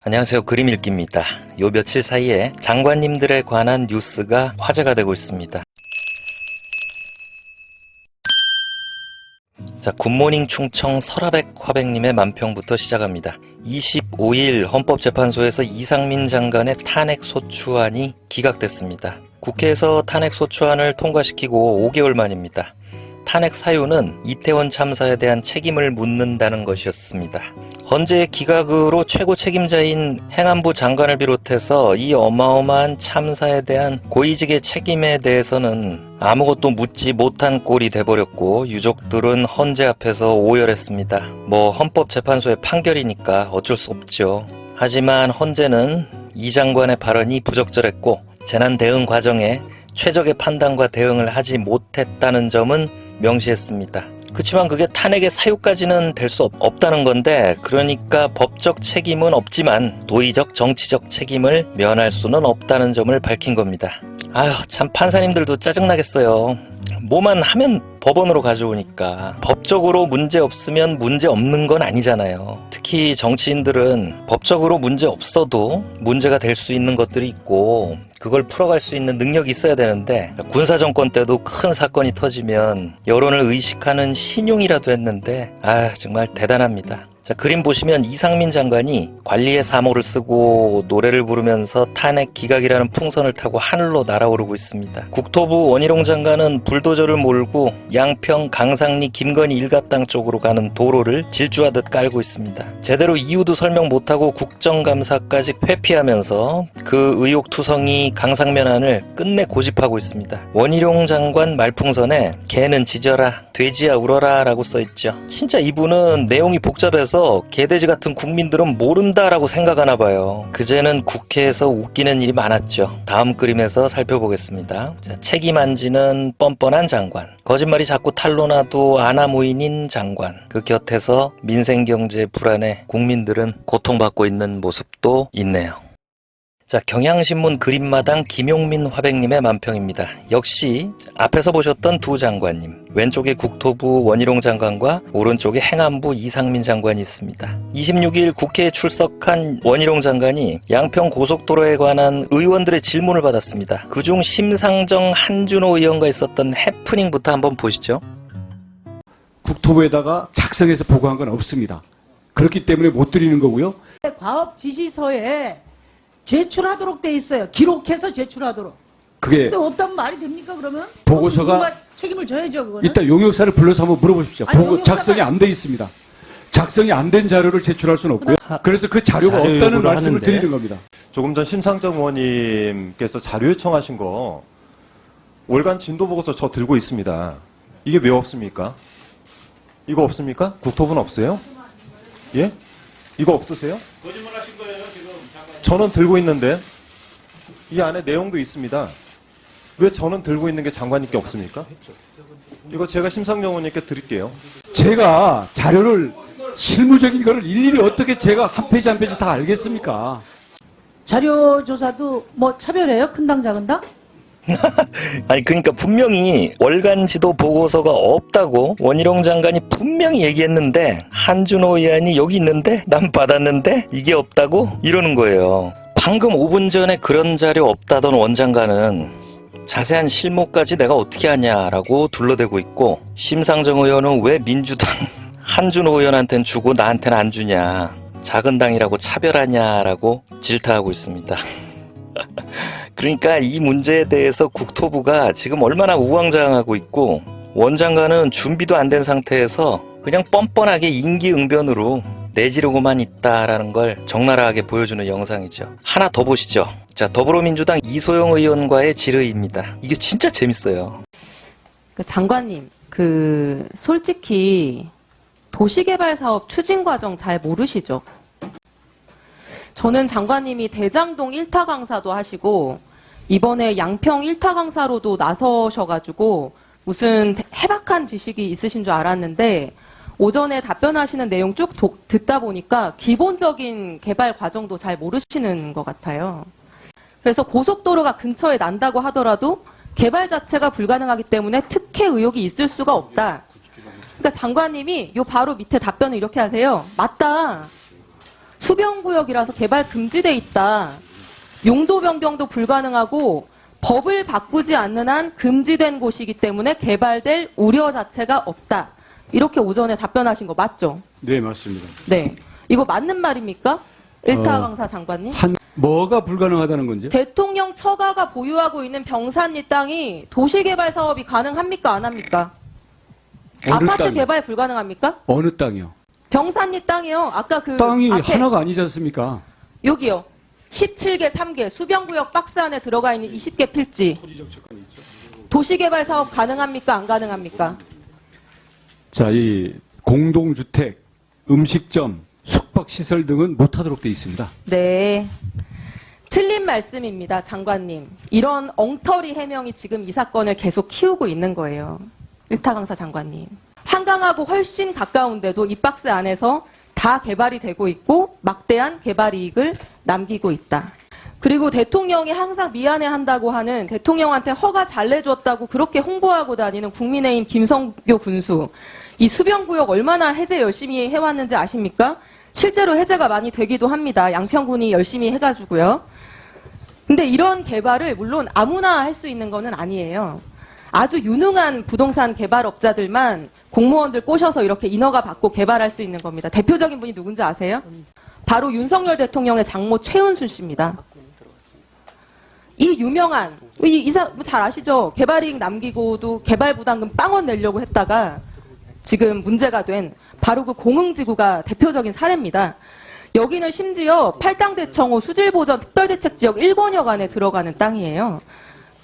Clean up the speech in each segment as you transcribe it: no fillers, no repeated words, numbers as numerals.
안녕하세요. 그림 읽기입니다. 요 며칠 사이에 장관님들에 관한 뉴스가 화제가 되고 있습니다. 자, 굿모닝 충청 설아백 화백님의 만평부터 시작합니다. 25일 헌법재판소에서 이상민 장관의 탄핵소추안이 기각됐습니다. 국회에서 탄핵소추안을 통과시키고 5개월 만입니다. 탄핵 사유는 이태원 참사에 대한 책임을 묻는다는 것이었습니다. 헌재의 기각으로 최고 책임자인 행안부 장관을 비롯해서 이 어마어마한 참사에 대한 고위직의 책임에 대해서는 아무것도 묻지 못한 꼴이 돼버렸고, 유족들은 헌재 앞에서 오열했습니다. 헌법재판소의 판결이니까 어쩔 수 없죠. 하지만 헌재는 이 장관의 발언이 부적절했고 재난 대응 과정에 최적의 판단과 대응을 하지 못했다는 점은 명시했습니다. 그렇지만 그게 탄핵의 사유까지는 될 수 없다는 건데, 그러니까 법적 책임은 없지만 도의적 정치적 책임을 면할 수는 없다는 점을 밝힌 겁니다. 아휴, 참 판사님들도 짜증나겠어요. 뭐만 하면 법원으로 가져오니까. 법적으로 문제 없으면 문제 없는 건 아니잖아요. 특히 정치인들은 법적으로 문제 없어도 문제가 될 수 있는 것들이 있고 그걸 풀어갈 수 있는 능력이 있어야 되는데, 군사정권 때도 큰 사건이 터지면 여론을 의식하는 신용이라도 했는데 정말 대단합니다. 자, 그림 보시면 이상민 장관이 관리의 사모를 쓰고 노래를 부르면서 탄핵 기각이라는 풍선을 타고 하늘로 날아오르고 있습니다. 국토부 원희룡 장관은 불도저를 몰고 양평 강상리 김건희 일가땅 쪽으로 가는 도로를 질주하듯 깔고 있습니다. 제대로 이유도 설명 못하고 국정감사까지 회피하면서 그 의혹투성이 강상면안을 끝내 고집하고 있습니다. 원희룡 장관 말풍선에 개는 짖어라, 돼지야 울어라 라고 써있죠. 진짜 이분은 내용이 복잡해서 개돼지 같은 국민들은 모른다라고 생각하나 봐요. 그제는 국회에서 웃기는 일이 많았죠. 다음 그림에서 살펴보겠습니다. 자, 책임 안 지는 뻔뻔한 장관, 거짓말이 자꾸 탄로나도 아나무인인 장관, 그 곁에서 민생경제 불안에 국민들은 고통받고 있는 모습도 있네요. 자, 경향신문 그림마당 김용민 화백님의 만평입니다. 역시 앞에서 보셨던 두 장관님, 왼쪽에 국토부 원희룡 장관과 오른쪽에 행안부 이상민 장관이 있습니다. 26일 국회에 출석한 원희룡 장관이 양평 고속도로에 관한 의원들의 질문을 받았습니다. 그중 심상정 한준호 의원과 있었던 해프닝부터 한번 보시죠. 국토부에다가 작성해서 보고한 건 없습니다. 그렇기 때문에 못 드리는 거고요. 과업 지시서에 제출하도록 돼 있어요. 기록해서 제출하도록. 그게 근데 없다면 말이 됩니까 그러면? 보고서가 누가 책임을 져야죠 그거는. 이따 용역사를 불러서 한번 물어보십시오. 아니, 보고 작성이 안 돼 있습니다. 작성이 안 된 자료를 제출할 수는 없고요. 그래서 그 자료가 없다는 말씀을 드리는 겁니다. 조금 전 심상정 의원님께서 자료 요청하신 거 월간 진도 보고서 저 들고 있습니다. 이게 왜 없습니까? 이거 없습니까? 국토부는 없어요? 예? 이거 없으세요? 거짓말하신 거예요 지금. 저는 들고 있는데 이 안에 내용도 있습니다. 왜 저는 들고 있는 게 장관님께 없습니까? 이거 제가 심상정 의원님께 드릴게요. 제가 자료를 실무적인 거를 일일이 어떻게 제가 한 페이지 한 페이지 다 알겠습니까? 자료 조사도 차별해요? 큰 당 작은 당? 아니, 그러니까 분명히 월간 지도 보고서가 없다고 원희룡 장관이 분명히 얘기했는데, 한준호 의원이 여기 있는데 난 받았는데 이게 없다고 이러는 거예요. 방금 5분 전에 그런 자료 없다던 원 장관은 자세한 실무까지 내가 어떻게 하냐라고 둘러대고 있고, 심상정 의원은 왜 민주당 한준호 의원한테는 주고 나한테는 안 주냐, 작은 당이라고 차별하냐라고 질타하고 있습니다. 그러니까 이 문제에 대해서 국토부가 지금 얼마나 우왕좌왕하고 있고, 원 장관은 준비도 안 된 상태에서 그냥 뻔뻔하게 임기응변으로 내지르고만 있다라는 걸 적나라하게 보여주는 영상이죠. 하나 더 보시죠. 자, 더불어민주당 이소영 의원과의 질의입니다. 이게 진짜 재밌어요. 장관님, 솔직히 도시개발 사업 추진 과정 잘 모르시죠? 저는 장관님이 대장동 1타 강사도 하시고 이번에 양평 1타 강사로도 나서셔가지고 무슨 해박한 지식이 있으신 줄 알았는데, 오전에 답변하시는 내용 쭉 듣다 보니까 기본적인 개발 과정도 잘 모르시는 것 같아요. 그래서 고속도로가 근처에 난다고 하더라도 개발 자체가 불가능하기 때문에 특혜 의혹이 있을 수가 없다. 그러니까 장관님이 요 바로 밑에 답변을 이렇게 하세요. 맞다. 수변구역이라서 개발 금지돼 있다. 용도 변경도 불가능하고 법을 바꾸지 않는 한 금지된 곳이기 때문에 개발될 우려 자체가 없다. 이렇게 오전에 답변하신 거 맞죠? 네, 맞습니다. 네. 이거 맞는 말입니까? 일타 강사 장관님? 뭐가 불가능하다는 건지? 대통령 처가가 보유하고 있는 병산리 땅이 도시개발 사업이 가능합니까? 안 합니까? 어느 아파트 땅이요? 개발 불가능합니까? 어느 땅이요? 병산리 땅이요. 아까 그 땅이 앞에 하나가 아니지 않습니까? 여기요. 17개, 3개, 수변구역 박스 안에 들어가 있는 20개 필지. 도시개발 사업 가능합니까? 안 가능합니까? 자, 이 공동주택, 음식점, 숙박시설 등은 못하도록 돼 있습니다. 네. 틀린 말씀입니다, 장관님. 이런 엉터리 해명이 지금 이 사건을 계속 키우고 있는 거예요. 일타 강사 장관님. 한강하고 훨씬 가까운데도 이 박스 안에서 다 개발이 되고 있고 막대한 개발 이익을 남기고 있다. 그리고 대통령이 항상 미안해한다고 하는 대통령한테 허가 잘 내줬다고 그렇게 홍보하고 다니는 국민의힘 김성교 군수. 이 수변구역 얼마나 해제 열심히 해왔는지 아십니까? 실제로 해제가 많이 되기도 합니다. 양평군이 열심히 해가지고요. 근데 이런 개발을 물론 아무나 할 수 있는 거는 아니에요. 아주 유능한 부동산 개발업자들만 공무원들 꼬셔서 이렇게 인허가 받고 개발할 수 있는 겁니다. 대표적인 분이 누군지 아세요? 바로 윤석열 대통령의 장모 최은순 씨입니다. 이 유명한, 잘 아시죠? 개발이익 남기고도 개발부담금 빵원 내려고 했다가 지금 문제가 된 바로 그 공흥지구가 대표적인 사례입니다. 여기는 심지어 팔당대청호 수질보전 특별대책지역 1권역 안에 들어가는 땅이에요.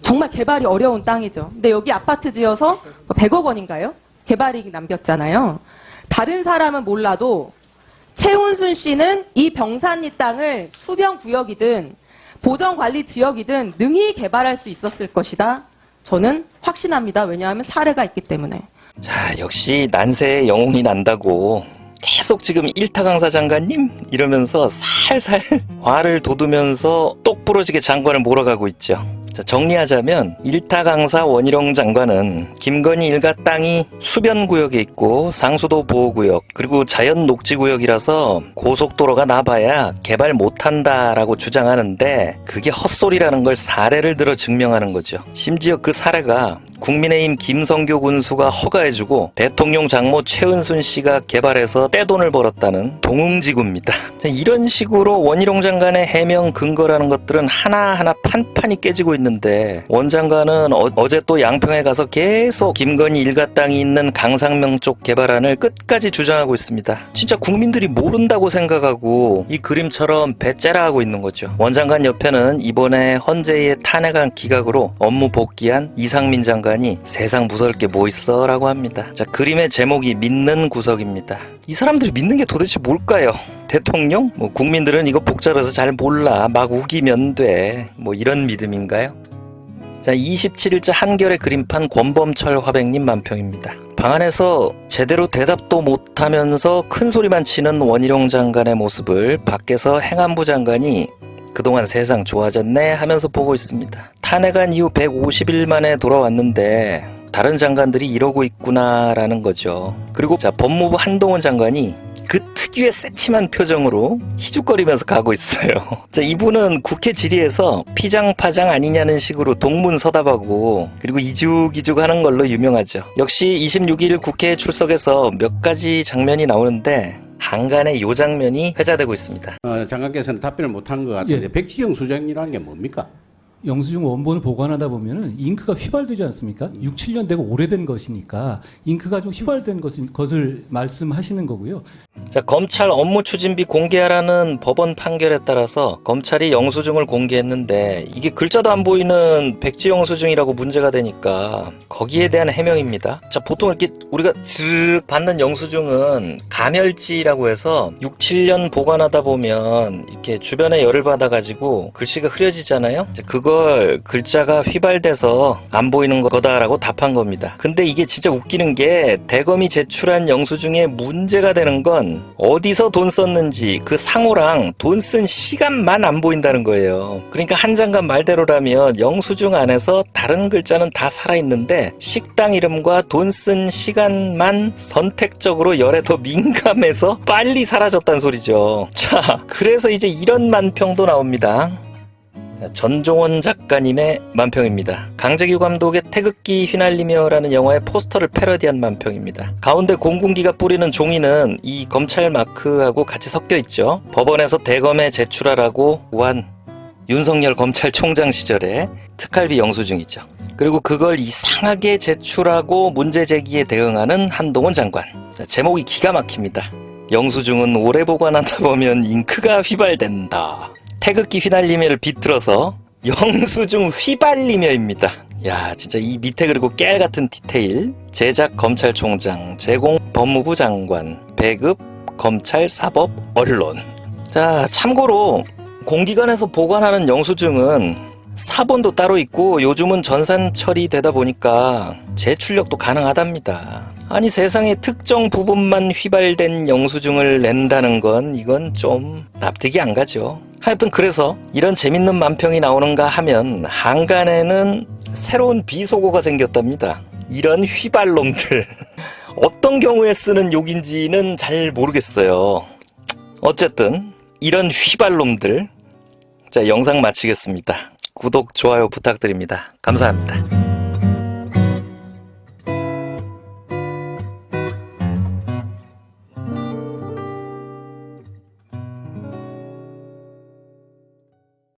정말 개발이 어려운 땅이죠. 근데 여기 아파트 지어서 100억 원인가요? 개발이익 남겼잖아요. 다른 사람은 몰라도 최은순 씨는 이 병산리 땅을 수변구역이든 보전관리지역이든 능히 개발할 수 있었을 것이다. 저는 확신합니다. 왜냐하면 사례가 있기 때문에. 자, 역시 난세의 영웅이 난다고 계속 지금 일타 강사 장관님 이러면서 살살 화를 돋우면서 똑부러지게 장관을 몰아가고 있죠. 자, 정리하자면 일타 강사 원희룡 장관은 김건희 일가 땅이 수변구역에 있고 상수도 보호구역 그리고 자연 녹지구역이라서 고속도로가 나봐야 개발 못한다라고 주장하는데 그게 헛소리라는 걸 사례를 들어 증명하는 거죠. 심지어 그 사례가 국민의힘 김성교 군수가 허가해주고 대통령 장모 최은순 씨가 개발해서 떼돈을 벌었다는 동흥지구입니다. 이런 식으로 원희룡 장관의 해명 근거라는 것들은 하나하나 판판이 깨지고 있는데 원 장관은 어제 또 양평에 가서 계속 김건희 일가 땅이 있는 강상명 쪽 개발안을 끝까지 주장하고 있습니다. 진짜 국민들이 모른다고 생각하고 이 그림처럼 배째라하고 있는 거죠. 원 장관 옆에는 이번에 헌재의 탄핵안 기각으로 업무 복귀한 이상민 장관이 세상 무서울 게 뭐 있어 라고 합니다. 자, 그림의 제목이 믿는 구석입니다. 이 사람들이 믿는 게 도대체 뭘까요? 대통령? 국민들은 이거 복잡해서 잘 몰라. 막 우기면 돼. 이런 믿음인가요? 자, 27일자 한겨레 그림판 권범철 화백님 만평입니다. 방 안에서 제대로 대답도 못하면서 큰 소리만 치는 원희룡 장관의 모습을 밖에서 행안부 장관이 그동안 세상 좋아졌네 하면서 보고 있습니다. 탄핵안 이후 150일 만에 돌아왔는데 다른 장관들이 이러고 있구나라는 거죠. 그리고 자, 법무부 한동훈 장관이 그 특유의 새침한 표정으로 희죽거리면서 가고 있어요. 자, 이분은 국회 질의에서 피장파장 아니냐는 식으로 동문서답하고 그리고 이죽이죽 하는 걸로 유명하죠. 역시 26일 국회에 출석해서 몇 가지 장면이 나오는데 한간에 요 장면이 회자되고 있습니다. 장관께서는 답변을 못한 것 같은데 예. 백지영 수장이라는 게 뭡니까? 영수증 원본을 보관하다 보면은 잉크가 휘발되지 않습니까? 6, 7년 되고 오래된 것이니까 잉크가 좀 휘발된 것을 말씀하시는 거고요. 자, 검찰 업무 추진비 공개하라는 법원 판결에 따라서 검찰이 영수증을 공개했는데 이게 글자도 안 보이는 백지 영수증이라고 문제가 되니까 거기에 대한 해명입니다. 자, 보통 이렇게 우리가 쓱 받는 영수증은 가멸지라고 해서 6, 7년 보관하다 보면 이렇게 주변에 열을 받아가지고 글씨가 흐려지잖아요. 자, 그거 그걸 글자가 휘발돼서 안 보이는 거다라고 답한 겁니다. 근데 이게 진짜 웃기는 게 대검이 제출한 영수증에 문제가 되는 건 어디서 돈 썼는지 그 상호랑 돈 쓴 시간만 안 보인다는 거예요. 그러니까 한 장관 말대로라면 영수증 안에서 다른 글자는 다 살아있는데 식당 이름과 돈 쓴 시간만 선택적으로 열에 더 민감해서 빨리 사라졌다는 소리죠. 자, 그래서 이제 이런 만평도 나옵니다. 전종원 작가님의 만평입니다. 강재규 감독의 태극기 휘날리며라는 영화의 포스터를 패러디한 만평입니다. 가운데 공군기가 뿌리는 종이는 이 검찰 마크하고 같이 섞여 있죠. 법원에서 대검에 제출하라고 구한 윤석열 검찰총장 시절의 특활비 영수증이죠. 그리고 그걸 이상하게 제출하고 문제 제기에 대응하는 한동훈 장관. 제목이 기가 막힙니다. 영수증은 오래 보관하다 보면 잉크가 휘발된다. 태극기 휘날리며를 비틀어서 영수증 휘발리며입니다. 야, 진짜 이 밑에 그리고 깨알 같은 디테일. 제작 검찰총장, 제공 법무부 장관, 배급 검찰 사법 언론. 자, 참고로 공기관에서 보관하는 영수증은 사본도 따로 있고 요즘은 전산 처리되다 보니까 재출력도 가능하답니다. 아니 세상에 특정 부분만 휘발된 영수증을 낸다는 건 이건 좀 납득이 안 가죠. 하여튼 그래서 이런 재밌는 만평이 나오는가 하면 한간에는 새로운 비속어가 생겼답니다. 이런 휘발놈들. 어떤 경우에 쓰는 욕인지는 잘 모르겠어요. 어쨌든 이런 휘발놈들. 자, 영상 마치겠습니다. 구독, 좋아요 부탁드립니다. 감사합니다.